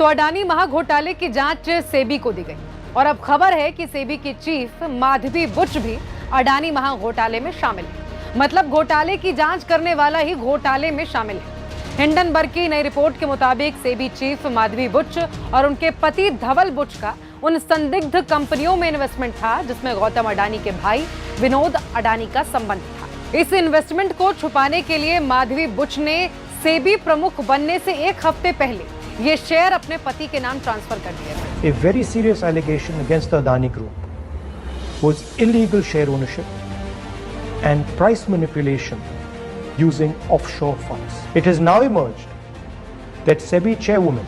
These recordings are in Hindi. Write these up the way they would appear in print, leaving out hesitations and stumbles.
अडानी महाघोटाले की जांच सेबी को दी गई और अब खबर है कि सेबी की चीफ माधवी बुच भी अडानी महाघोटाले में शामिल है। मतलब घोटाले की जांच करने वाला ही घोटाले में शामिल है। हिंडनबर्ग की नई रिपोर्ट के मुताबिक सेबी चीफ माधवी बुच और उनके पति धवल बुच का उन संदिग्ध कंपनियों में इन्वेस्टमेंट था जिसमें गौतम अडानी के भाई विनोद अडानी का संबंध था। इस इन्वेस्टमेंट को छुपाने के लिए माधवी बुच ने सेबी प्रमुख बनने से एक हफ्ते पहले ये शेयर अपने पति के नाम ट्रांसफर कर दिए थे। A very serious allegation against the Adani Group was illegal share ownership and price manipulation using offshore funds. It has now emerged that SEBI chairwoman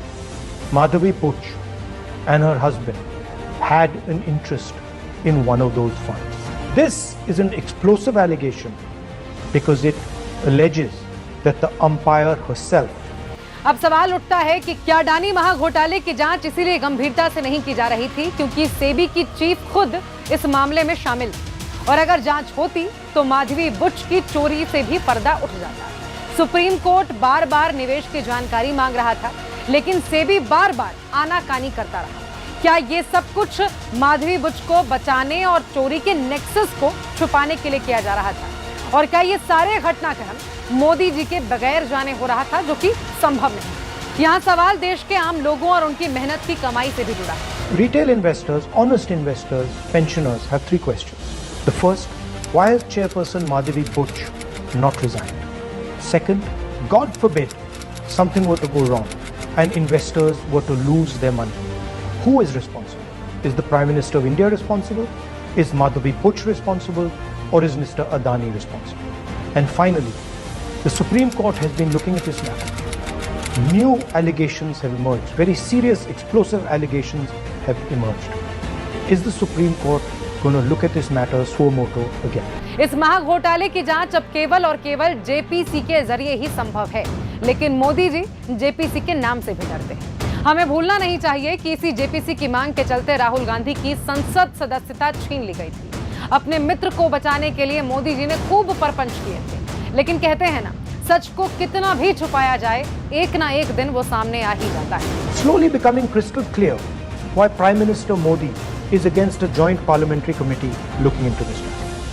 Madhavi Buch and her husband had an interest in one of those funds. This is an explosive allegation because it alleges that the umpire herself. अब सवाल उठता है कि क्या अडानी महाघोटाले की जांच इसीलिए गंभीरता से नहीं की जा रही थी क्योंकि सेबी की चीफ खुद इस मामले में शामिल थी और अगर जांच होती तो माधवी बुच की चोरी से भी पर्दा उठ जाता। सुप्रीम कोर्ट बार बार निवेश की जानकारी मांग रहा था लेकिन सेबी बार बार आनाकानी करता रहा। क्या ये सब कुछ माधवी बुच को बचाने और चोरी के नेक्सस को छुपाने के लिए किया जा रहा था और क्या ये सारे घटनाक्रम मोदी जी के बगैर जाने हो रहा था जो कि संभव नहीं। यहाँ सवाल देश के आम लोगों और उनकी मेहनत की कमाई से भी जुड़ा है। Retail investors, honest investors, pensioners have three questions. The first, why has Chairperson Madhavi Buch not resigned? Second, God forbid something were to go wrong and investors were to lose their money. Who is responsible? Is the Prime Minister of India responsible? Is Madhavi Buch responsible? Or is Mr. Adani responsible? And finally, the Supreme Court has been looking at this matter. New allegations have emerged. Very serious, explosive allegations have emerged. Is the Supreme Court going to look at this matter suo motu again? इस महाघोटाले की जांच अब केवल और केवल जेपीसी के जरिए ही संभव है, लेकिन मोदी जी जेपीसी के नाम से भी डरते हैं। हमें भूलना नहीं चाहिए कि इसी जेपीसी की मांग के चलते राहुल गांधी की संसद सदस्यता छीन ली गई थी। अपने मित्र को बचाने के लिए मोदी जी ने खूब परपंच किए थे, लेकिन कहते हैं ना, सच को कितना भी छुपाया जाए एक ना एक दिन वो सामने आ ही जाता है। Slowly becoming crystal clear why Prime Minister Modi is against a joint parliamentary committee looking into this.